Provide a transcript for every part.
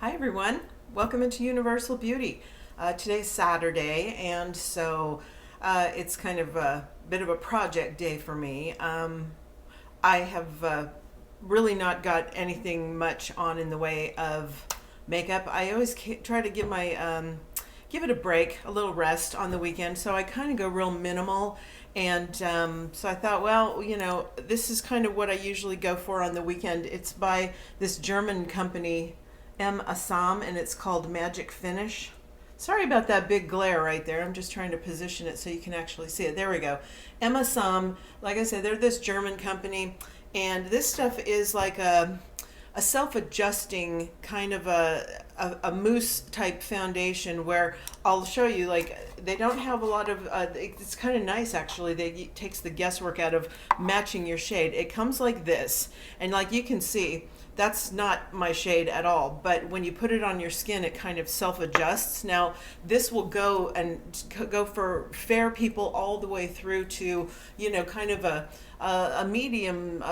Hi everyone, welcome into Universal Beauty. Today's Saturday, and so it's kind of a bit of a project day for me. I have really not got anything much on in the way of makeup. I always try to give it a break, a little rest on the weekend. So I kind of go real minimal. And so I thought, well, this is kind of what I usually go for on the weekend. It's by this German company, M. Assam, and it's called Magic Finish. Sorry about that big glare right there. I'm just trying to position it so you can actually see it. There we go. M. Assam, like I said, they're this German company, and this stuff is like a self-adjusting kind of a mousse type foundation where I'll show you, like, they don't have a lot of it's kind of nice actually. They takes the guesswork out of matching your shade. It comes like this, and like you can see, that's not my shade at all, but when you put it on your skin, it kind of self-adjusts. Now this will go for fair people all the way through to kind of a medium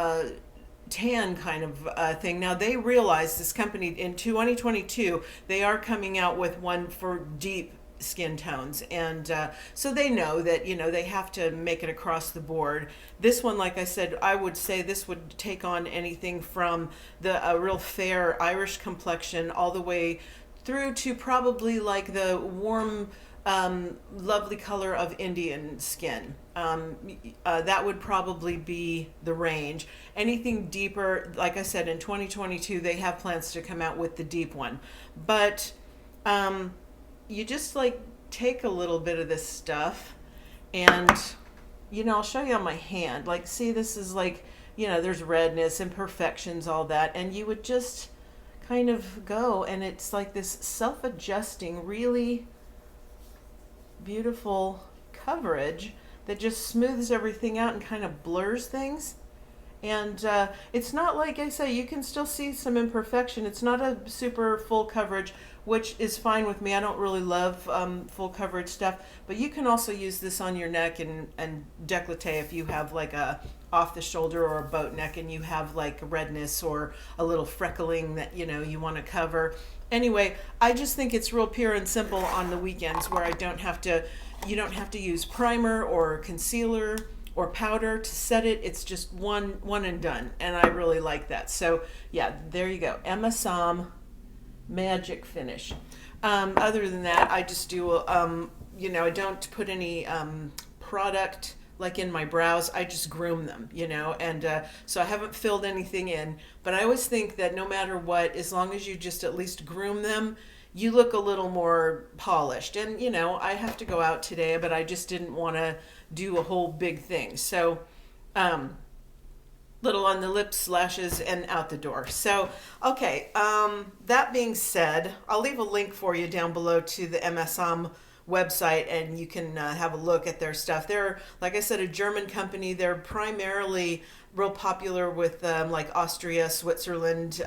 tan kind of thing. Now they realize, this company, in 2022 they are coming out with one for deep skin tones, and so they know that they have to make it across the board. This one, like I said, I would say this would take on anything from a real fair Irish complexion all the way through to probably like the warm lovely color of Indian skin. That would probably be the range. Anything deeper, like I said, in 2022 they have plans to come out with the deep one, but you just like take a little bit of this stuff, and I'll show you on my hand. Like, see, this is like, there's redness, imperfections, all that, and you would just kind of go, and it's like this self-adjusting, really beautiful coverage that just smooths everything out and kind of blurs things. And it's not, like I say, you can still see some imperfection. It's not a super full coverage, which is fine with me. I don't really love full coverage stuff, but you can also use this on your neck and décolleté if you have like a off the shoulder or a boat neck and you have like redness or a little freckling that you want to cover. Anyway, I just think it's real pure and simple on the weekends, where you don't have to use primer or concealer or powder to set it. It's just one and done, and I really like that. So yeah, there you go, Emma Som Magic Finish. Other than that, I just do I don't put any product like in my brows. I just groom them, and so I haven't filled anything in, but I always think that no matter what, as long as you just at least groom them, you look a little more polished. And I have to go out today, but I just didn't want to do a whole big thing. So little on the lips, lashes, and out the door. So okay, that being said, I'll leave a link for you down below to the MSM website, and you can have a look at their stuff. They're, like I said, a German company. They're primarily real popular with like Austria, Switzerland,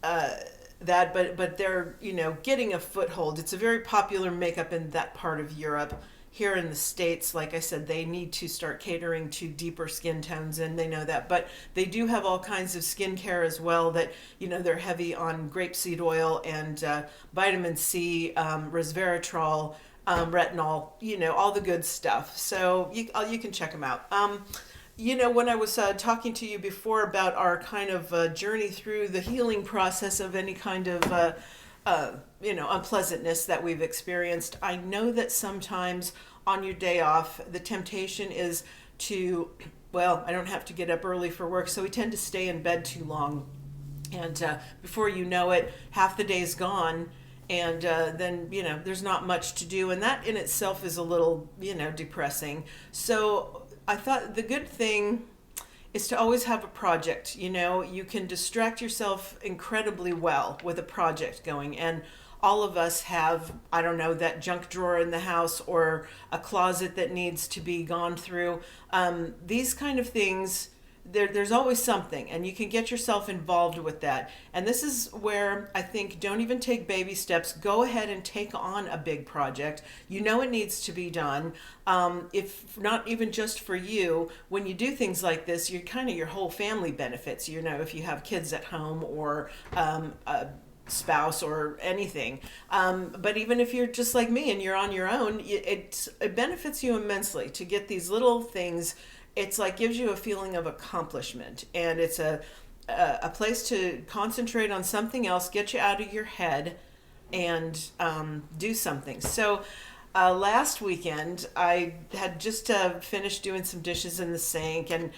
but they're getting a foothold. It's a very popular makeup in that part of Europe. Here in the States, like I said, they need to start catering to deeper skin tones, and they know that. But they do have all kinds of skincare as well that, they're heavy on grapeseed oil and vitamin C, resveratrol, retinol, all the good stuff. So you can check them out. When I was talking to you before about our kind of journey through the healing process of any kind of unpleasantness that we've experienced, I know that sometimes on your day off, the temptation is to, well, I don't have to get up early for work, so we tend to stay in bed too long. And before you know it, half the day's gone, and then, there's not much to do. And that in itself is a little, depressing. So I thought the good thing is to always have a project. You can distract yourself incredibly well with a project going, and all of us have, I don't know, that junk drawer in the house or a closet that needs to be gone through. These kind of things, there's always something, and you can get yourself involved with that. And this is where I think, don't even take baby steps. Go ahead and take on a big project. It needs to be done. If not even just for you, when you do things like this, your whole family benefits. If you have kids at home, or spouse or anything. But even if you're just like me and you're on your own, it benefits you immensely to get these little things. It's like gives you a feeling of accomplishment, and it's a place to concentrate on something else, get you out of your head, and do something. So last weekend, I had just finished doing some dishes in the sink, and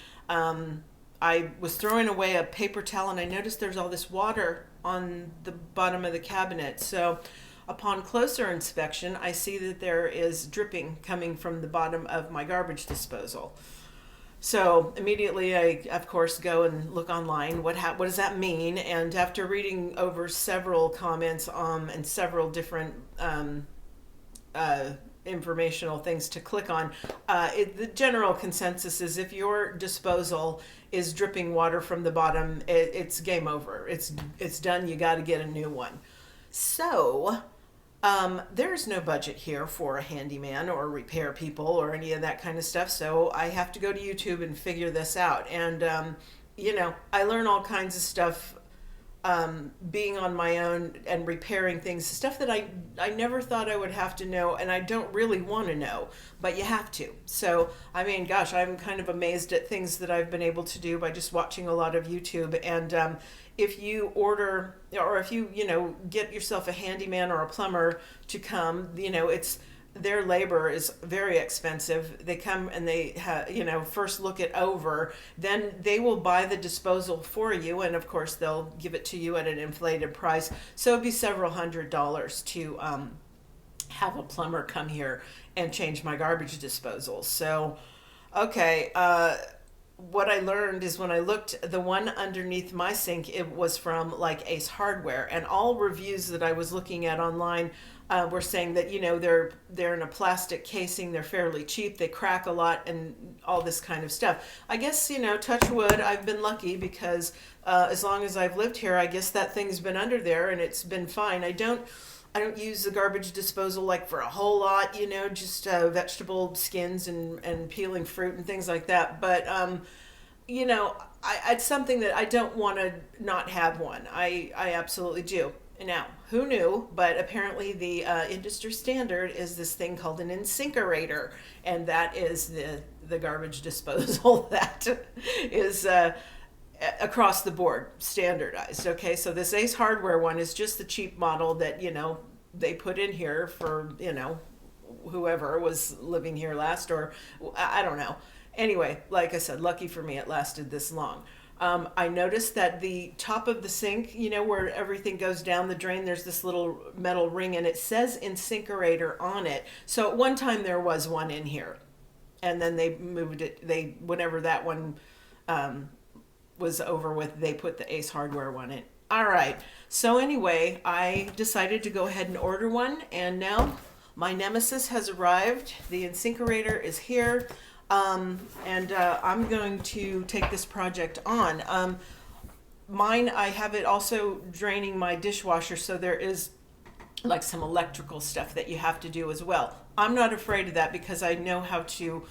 I was throwing away a paper towel, and I noticed there's all this water on the bottom of the cabinet. So upon closer inspection, I see that there is dripping coming from the bottom of my garbage disposal. So immediately I, of course, go and look online. What does that mean? And after reading over several comments and several different informational things to click on, the general consensus is if your disposal is dripping water from the bottom, it's game over. It's done. You got to get a new one. So there's no budget here for a handyman or repair people or any of that kind of stuff. So I have to go to YouTube and figure this out. And, I learn all kinds of stuff being on my own and repairing things, stuff that I never thought I would have to know, and I don't really want to know, but you have to. So, I mean, gosh, I'm kind of amazed at things that I've been able to do by just watching a lot of YouTube. And if you order, or if you, get yourself a handyman or a plumber to come, it's their labor is very expensive. They come and they first look it over, then they will buy the disposal for you, and of course they'll give it to you at an inflated price. So it'd be several $100s to have a plumber come here and change my garbage disposal. So okay, what I learned is when I looked, the one underneath my sink, it was from like Ace Hardware, and all reviews that I was looking at online were saying that they're in a plastic casing, they're fairly cheap, they crack a lot, and all this kind of stuff. I guess touch wood, I've been lucky because as long as I've lived here, I guess that thing's been under there and it's been fine. I don't use the garbage disposal like for a whole lot, just vegetable skins and peeling fruit and things like that. But it's something that I don't want to not have one. I absolutely do. Now, who knew? But apparently the industry standard is this thing called an incinerator, and that is the garbage disposal that is across the board standardized. Okay, so this Ace Hardware one is just the cheap model that they put in here for whoever was living here last, or I don't know. Anyway, like I said, lucky for me, it lasted this long. I noticed that the top of the sink, where everything goes down the drain, there's this little metal ring, and it says incinerator on it. So at one time there was one in here, and then they moved it. Whenever that one was over with, they put the Ace Hardware one in. All right. So anyway, I decided to go ahead and order one, and now my nemesis has arrived. The incinerator is here. And I'm going to take this project on. Mine, I have it also draining my dishwasher, so there is like some electrical stuff that you have to do as well. I'm not afraid of that because I know how to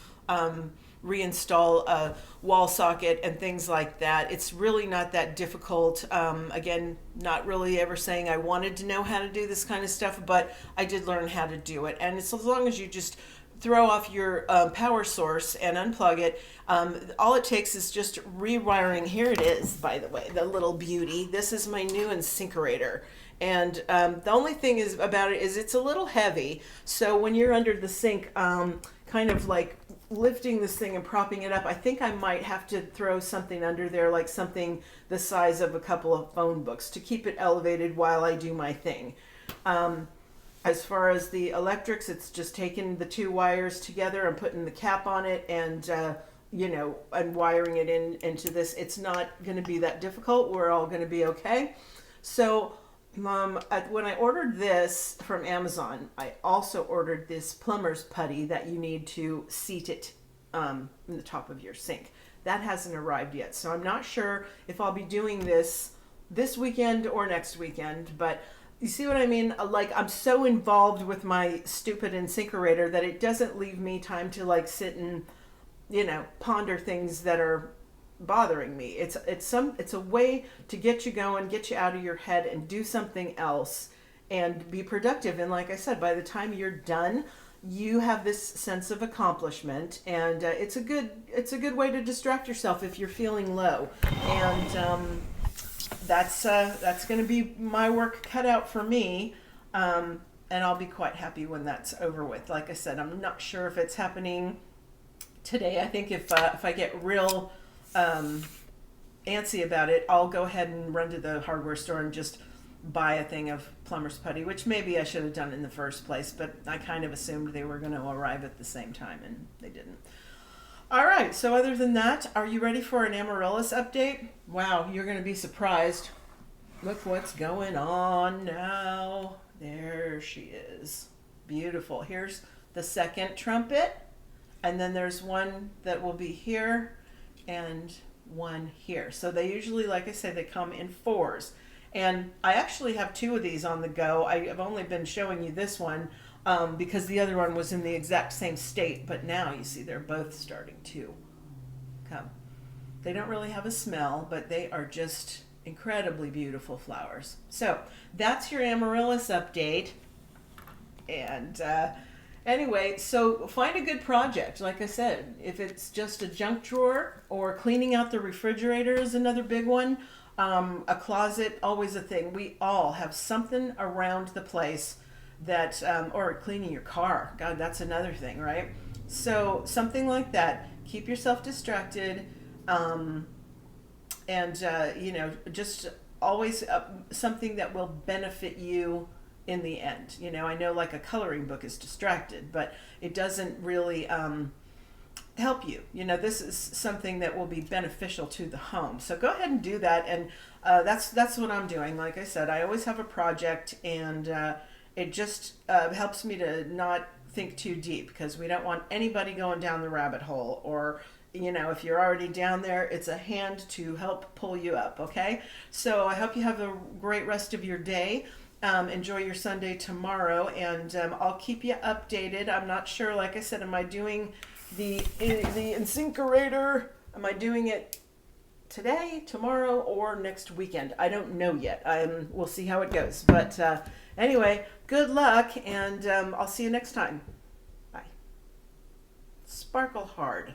reinstall a wall socket and things like that. It's really not that difficult. Again, not really ever saying I wanted to know how to do this kind of stuff, but I did learn how to do it. And it's as long as you just throw off your power source and unplug it. All it takes is just rewiring. Here it is, by the way, the little beauty. This is my new incinerator. And the only thing is about it is it's a little heavy. So when you're under the sink, kind of like lifting this thing and propping it up, I think I might have to throw something under there, like something the size of a couple of phone books to keep it elevated while I do my thing. As far as the electrics, it's just taking the two wires together and putting the cap on it and, and wiring it into this. It's not going to be that difficult. We're all going to be okay. So when I ordered this from Amazon, I also ordered this plumber's putty that you need to seat it in the top of your sink. That hasn't arrived yet. So I'm not sure if I'll be doing this weekend or next weekend, but you see what I mean? Like, I'm so involved with my stupid incinerator that it doesn't leave me time to like sit and, ponder things that are bothering me. It's a way to get you going, get you out of your head, and do something else, and be productive. And like I said, by the time you're done, you have this sense of accomplishment, and it's a good way to distract yourself if you're feeling low. And that's going to be my work cut out for me. And I'll be quite happy when that's over with. Like I said, I'm not sure if it's happening today. I think if I get real antsy about it, I'll go ahead and run to the hardware store and just buy a thing of plumber's putty, which maybe I should have done in the first place, but I kind of assumed they were going to arrive at the same time, and they didn't. All right, so other than that, are you ready for an Amaryllis update? Wow, you're going to be surprised. Look what's going on now. There she is. Beautiful. Here's the second trumpet, and then there's one that will be here and one here. So they usually, like I said, they come in fours. And I actually have two of these on the go. I've only been showing you this one because the other one was in the exact same state, but now you see they're both starting to come. They don't really have a smell, but they are just incredibly beautiful flowers. So that's your Amaryllis update. And anyway, so find a good project. Like I said, if it's just a junk drawer, or cleaning out the refrigerator is another big one. A closet, always a thing. We all have something around the place that, or cleaning your car. God, that's another thing, right? So something like that. Keep yourself distracted, and just always something that will benefit you in the end. I know like a coloring book is distracted, but it doesn't really help you. This is something that will be beneficial to the home. So go ahead and do that. And that's what I'm doing. Like I said, I always have a project, and it just helps me to not think too deep, because we don't want anybody going down the rabbit hole, or if you're already down there, it's a hand to help pull you up. Okay, so I hope you have a great rest of your day. Enjoy your Sunday tomorrow, and I'll keep you updated. I'm not sure, like I said, am I doing the incinerator, am I doing it today, tomorrow, or next weekend? I don't know yet. We'll see how it goes. But anyway, good luck, and I'll see you next time. Bye. Sparkle hard.